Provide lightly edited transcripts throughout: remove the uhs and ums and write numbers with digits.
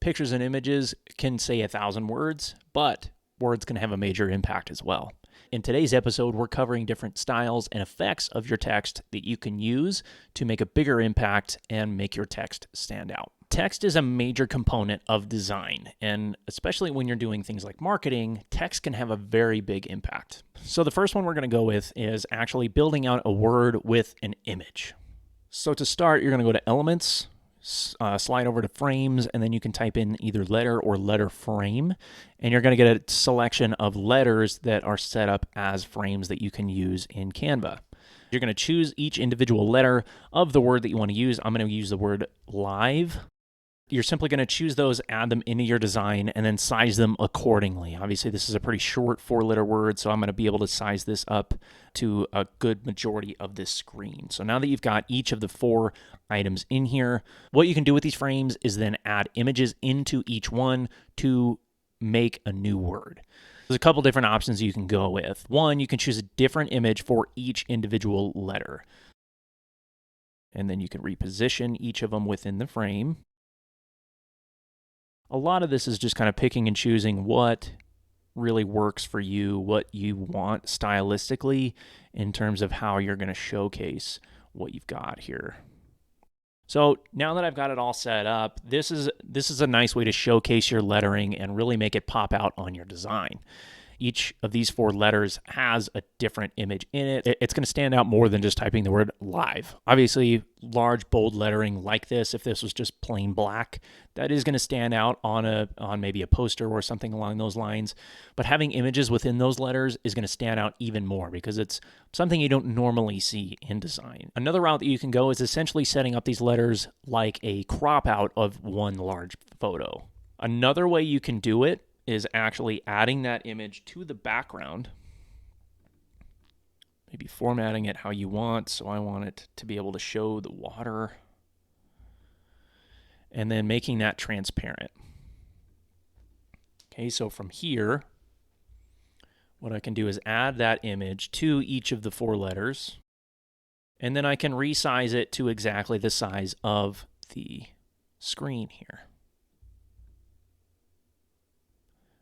Pictures and images can say 1,000 words, but words can have a major impact as well. In today's episode, we're covering different styles and effects of your text that you can use to make a bigger impact and make your text stand out. Text is a major component of design, and especially when you're doing things like marketing, text can have a very big impact. So the first one we're going to go with is actually building out a word with an image. So to start, you're going to go to Elements, slide over to Frames, and then you can type in either letter or letter frame, and you're going to get a selection of letters that are set up as frames that you can use in Canva. You're going to choose each individual letter of the word that you want to use. I'm going to use the word live. You're simply going to choose those, add them into your design, and then size them accordingly. Obviously, this is a pretty short 4-letter word, so I'm going to be able to size this up to a good majority of this screen. So now that you've got each of the 4 items in here, what you can do with these frames is then add images into each one to make a new word. There's a couple different options you can go with. One, you can choose a different image for each individual letter. And then you can reposition each of them within the frame. A lot of this is just kind of picking and choosing what really works for you, what you want stylistically in terms of how you're going to showcase what you've got here. So now that I've got it all set up, this is a nice way to showcase your lettering and really make it pop out on your design. Each of these 4 letters has a different image in it. It's going to stand out more than just typing the word live. Obviously, large, bold lettering like this, if this was just plain black, that is going to stand out on maybe a poster or something along those lines. But having images within those letters is going to stand out even more because it's something you don't normally see in design. Another route that you can go is essentially setting up these letters like a crop out of one large photo. Another way you can do it is actually adding that image to the background, maybe formatting it how you want. So I want it to be able to show the water, and then making that transparent. Okay, so from here, what I can do is add that image to each of the 4 letters, and then I can resize it to exactly the size of the screen here.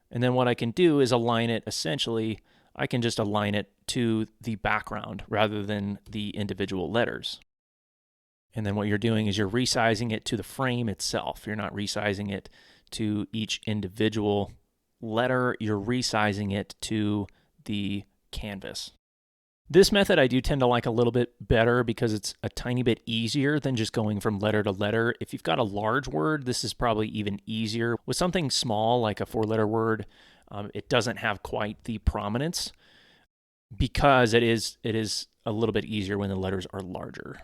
And then what I can do is align it, essentially, I can just align it to the background rather than the individual letters. And then what you're doing is you're resizing it to the frame itself. You're not resizing it to each individual letter, you're resizing it to the canvas. This method I do tend to like a little bit better because it's a tiny bit easier than just going from letter to letter. If you've got a large word, this is probably even easier. With something small like a 4-letter word, it doesn't have quite the prominence because it is a little bit easier when the letters are larger.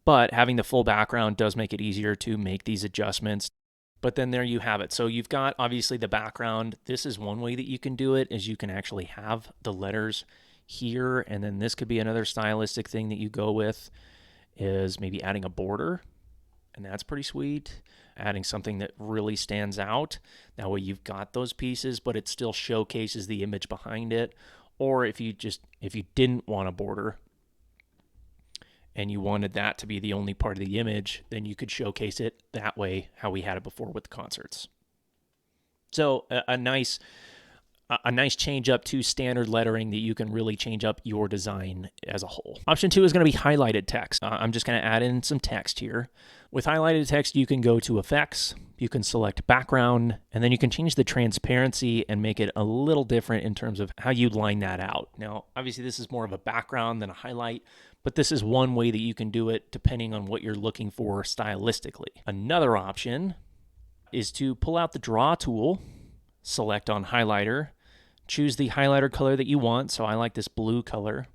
But having the full background does make it easier to make these adjustments. But then there you have it. So you've got obviously the background. This is one way that you can do it, is you can actually have the letters here, and then this could be another stylistic thing that you go with, is maybe adding a border, and that's pretty sweet. Adding something that really stands out. That way you've got those pieces, but it still showcases the image behind it. Or if you didn't want a border and you wanted that to be the only part of the image, then you could showcase it that way, how we had it before with the concerts. So a nice change up to standard lettering that you can really change up your design as a whole. Option 2 is going to be highlighted text. I'm just going to add in some text here. With highlighted text, you can go to Effects, you can select Background, and then you can change the transparency and make it a little different in terms of how you line that out. Now, obviously this is more of a background than a highlight, but this is one way that you can do it depending on what you're looking for stylistically. Another option is to pull out the Draw tool, select on Highlighter, choose the highlighter color that you want. So I like this blue color.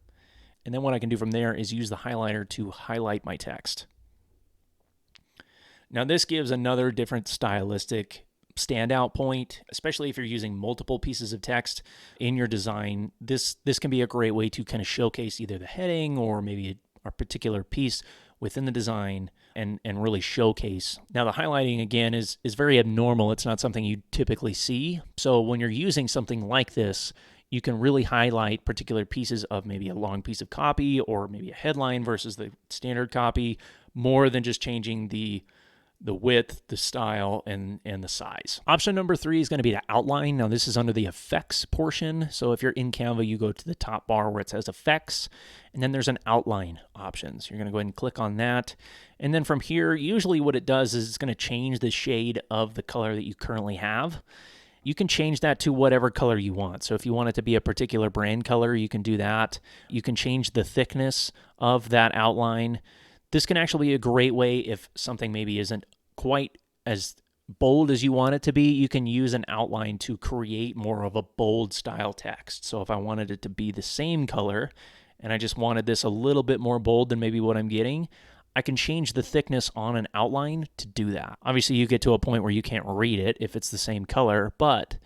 And then what I can do from there is use the highlighter to highlight my text. Now this gives another different stylistic standout point, especially if you're using multiple pieces of text in your design. This can be a great way to kind of showcase either the heading or maybe a particular piece within the design and really showcase. Now the highlighting again is very abnormal. It's not something you typically see. So when you're using something like this, you can really highlight particular pieces of maybe a long piece of copy or maybe a headline versus the standard copy, more than just changing the the width, the style, and the size. Option number 3 is going to be the outline. Now this is under the effects portion. So if you're in Canva, you go to the top bar where it says effects, and then there's an outline options. You're going to go ahead and click on that. And then from here, usually what it does is it's going to change the shade of the color that you currently have. You can change that to whatever color you want. So if you want it to be a particular brand color, you can do that. You can change the thickness of that outline. This can actually be a great way if something maybe isn't quite as bold as you want it to be. You can use an outline to create more of a bold style text. So if I wanted it to be the same color and I just wanted this a little bit more bold than maybe what I'm getting, I can change the thickness on an outline to do that. Obviously, you get to a point where you can't read it if it's the same color, but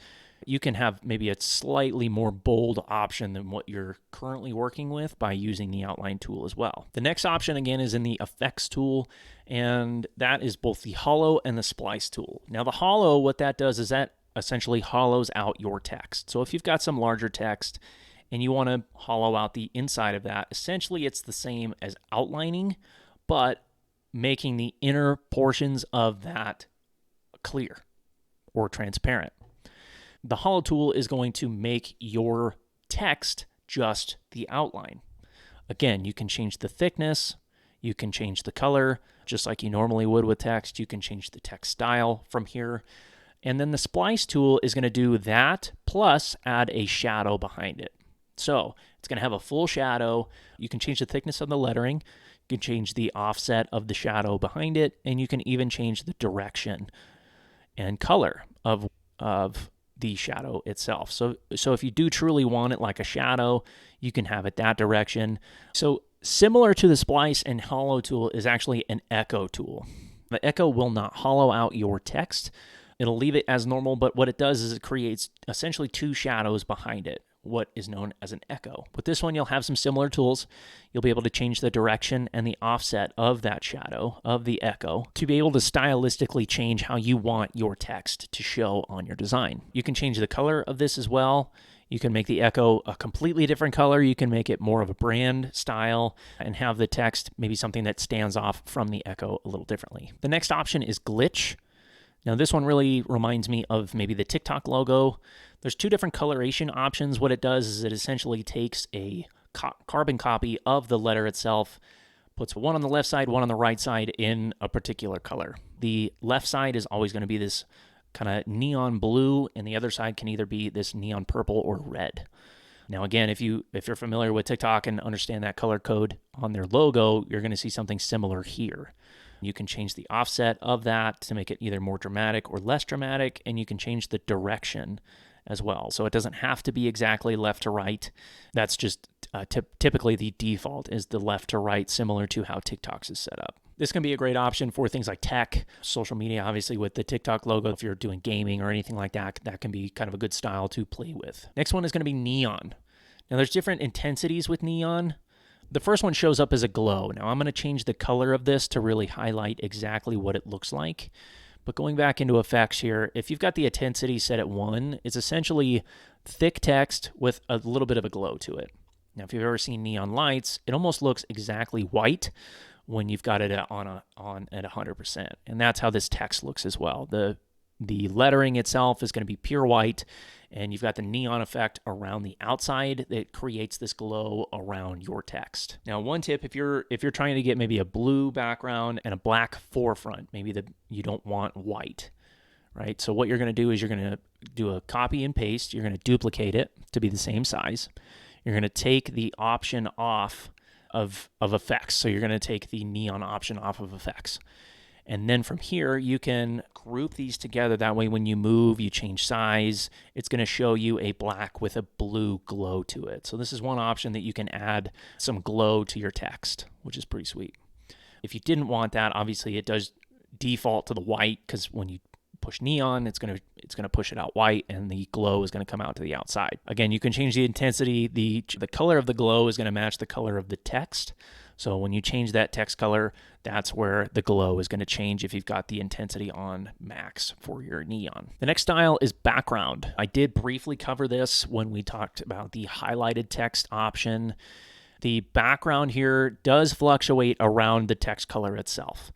you can have maybe a slightly more bold option than what you're currently working with by using the outline tool as well. The next option again is in the effects tool, and that is both the hollow and the splice tool. Now the hollow, what that does is that essentially hollows out your text. So if you've got some larger text and you want to hollow out the inside of that, essentially it's the same as outlining, but making the inner portions of that clear or transparent. The hollow tool is going to make your text just the outline. Again, you can change the thickness, you can change the color, just like you normally would with text. You can change the text style from here. And then the splice tool is going to do that plus add a shadow behind it. So it's going to have a full shadow. You can change the thickness of the lettering. You can change the offset of the shadow behind it, and you can even change the direction and color of the shadow itself. So if you do truly want it like a shadow, you can have it that direction. So similar to the splice and hollow tool is actually an echo tool. The echo will not hollow out your text. It'll leave it as normal, but what it does is it creates essentially two shadows behind it, what is known as an echo. With this one, you'll have some similar tools. You'll be able to change the direction and the offset of that shadow, of the echo, to be able to stylistically change how you want your text to show on your design. You can change the color of this as well. You can make the echo a completely different color. You can make it more of a brand style and have the text maybe something that stands off from the echo a little differently. The next option is glitch. Now this one really reminds me of maybe the TikTok logo. There's two different coloration options. What it does is it essentially takes a carbon copy of the letter itself, puts one on the left side, one on the right side in a particular color. The left side is always going to be this kind of neon blue, and the other side can either be this neon purple or red. Now again, if you're familiar with TikTok and understand that color code on their logo, you're going to see something similar here. You can change the offset of that to make it either more dramatic or less dramatic, and you can change the direction as well. So it doesn't have to be exactly left to right. That's just typically the default is the left to right, similar to how TikTok's is set up. This can be a great option for things like tech, social media, obviously with the TikTok logo. If you're doing gaming or anything like that, that can be kind of a good style to play with. Next one is going to be neon. Now there's different intensities with neon. The first one shows up as a glow. Now I'm going to change the color of this to really highlight exactly what it looks like. But going back into effects here, if you've got the intensity set at 1, it's essentially thick text with a little bit of a glow to it. Now, if you've ever seen neon lights, it almost looks exactly white when you've got it on at 100%. And that's how this text looks as well. The lettering itself is going to be pure white, and you've got the neon effect around the outside that creates this glow around your text. Now, one tip, if you're trying to get maybe a blue background and a black forefront, maybe you don't want white, right? So what you're going to do is you're going to do a copy and paste. You're going to duplicate it to be the same size. You're going to take the option off of effects. So you're going to take the neon option off of effects. And then from here, you can group these together. That way, when you move, you change size, it's going to show you a black with a blue glow to it. So this is one option that you can add some glow to your text, which is pretty sweet. If you didn't want that, obviously it does default to the white, because when you push neon, it's going to push it out white, and the glow is going to come out to the outside. Again, you can change the intensity. The color of the glow is going to match the color of the text. So when you change that text color, that's where the glow is going to change if you've got the intensity on max for your neon. The next style is background. I did briefly cover this when we talked about the highlighted text option. The background here does fluctuate around the text color itself.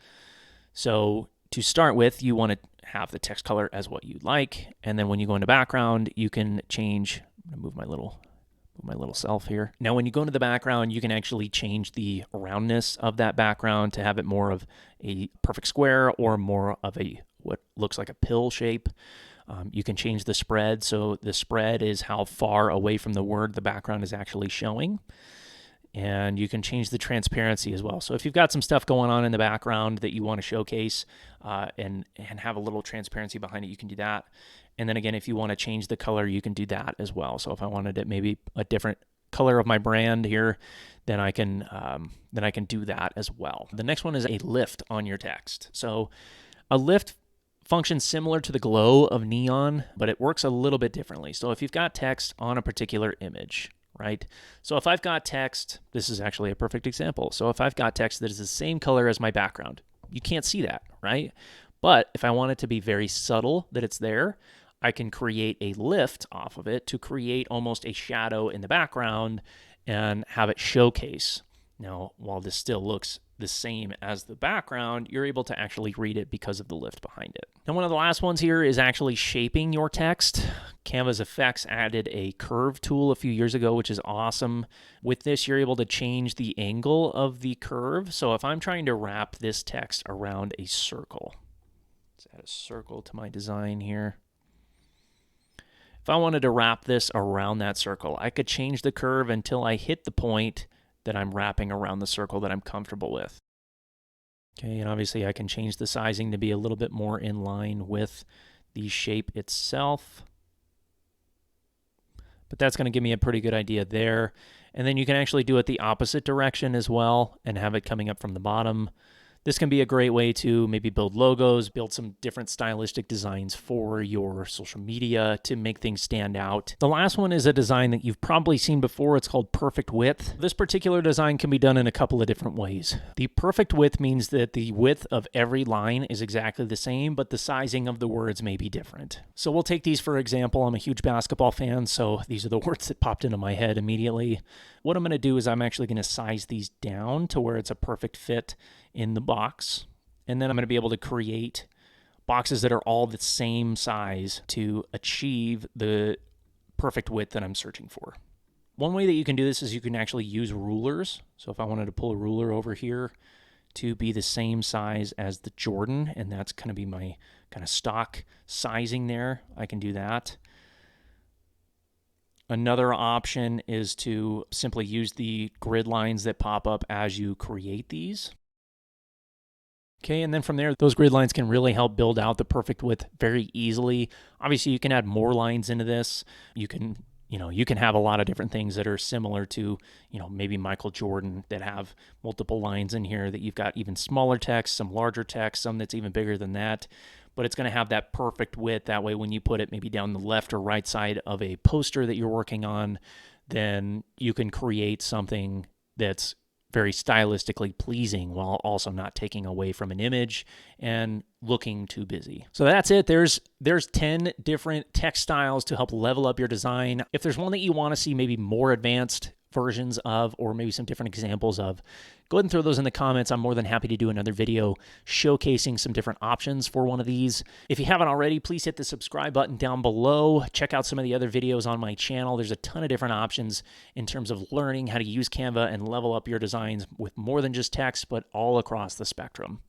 So to start with, you want to have the text color as what you like. And then when you go into background, you can change, I'm going to move my little self here. Now, when you go into the background, you can actually change the roundness of that background to have it more of a perfect square or more of a what looks like a pill shape. You can change the spread. So the spread is how far away from the word the background is actually showing. And you can change the transparency as well. So if you've got some stuff going on in the background that you want to showcase and have a little transparency behind it, you can do that. And then again, if you want to change the color, you can do that as well. So if I wanted it maybe a different color of my brand here, then I can do that as well. The next one is a lift on your text. So a lift functions similar to the glow of neon, but it works a little bit differently. So if you've got text on a particular image, right? So if I've got text, this is actually a perfect example. So if I've got text that is the same color as my background, you can't see that, right? But if I want it to be very subtle that it's there, I can create a lift off of it to create almost a shadow in the background and have it showcase. Now, while this still looks the same as the background, you're able to actually read it because of the lift behind it. Now, one of the last ones here is actually shaping your text. Canva's Effects added a curve tool a few years ago, which is awesome. With this, you're able to change the angle of the curve. So if I'm trying to wrap this text around a circle, let's add a circle to my design here. If I wanted to wrap this around that circle, I could change the curve until I hit the point that I'm wrapping around the circle that I'm comfortable with. Okay, and obviously I can change the sizing to be a little bit more in line with the shape itself. But that's going to give me a pretty good idea there. And then you can actually do it the opposite direction as well and have it coming up from the bottom. This can be a great way to maybe build logos, build some different stylistic designs for your social media to make things stand out. The last one is a design that you've probably seen before. It's called perfect width. This particular design can be done in a couple of different ways. The perfect width means that the width of every line is exactly the same, but the sizing of the words may be different. So we'll take these for example. I'm a huge basketball fan, so these are the words that popped into my head immediately. What I'm going to do is I'm actually going to size these down to where it's a perfect fit in the box. And then I'm going to be able to create boxes that are all the same size to achieve the perfect width that I'm searching for. One way that you can do this is you can actually use rulers. So if I wanted to pull a ruler over here to be the same size as the Jordan, and that's going to be my kind of stock sizing there, I can do that. Another option is to simply use the grid lines that pop up as you create these. Okay, and then from there, those grid lines can really help build out the perfect width very easily. Obviously, you can add more lines into this. You can have a lot of different things that are similar to, maybe Michael Jordan that have multiple lines in here that you've got even smaller text, some larger text, some that's even bigger than that. But it's going to have that perfect width. That way, when you put it maybe down the left or right side of a poster that you're working on, then you can create something that's very stylistically pleasing while also not taking away from an image and looking too busy. So that's it. There's 10 different text styles to help level up your design. If there's one that you want to see maybe more advanced versions of, or maybe some different examples of, go ahead and throw those in the comments. I'm more than happy to do another video showcasing some different options for one of these. If you haven't already, please hit the subscribe button down below. Check out some of the other videos on my channel. There's a ton of different options in terms of learning how to use Canva and level up your designs with more than just text, but all across the spectrum.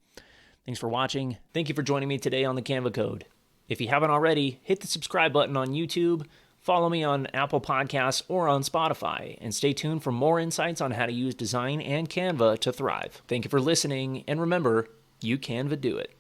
Thanks for watching. Thank you for joining me today on the Canva Code. If you haven't already, hit the subscribe button on YouTube, follow me on Apple Podcasts or on Spotify, and stay tuned for more insights on how to use design and Canva to thrive. Thank you for listening, and remember, you Canva do it.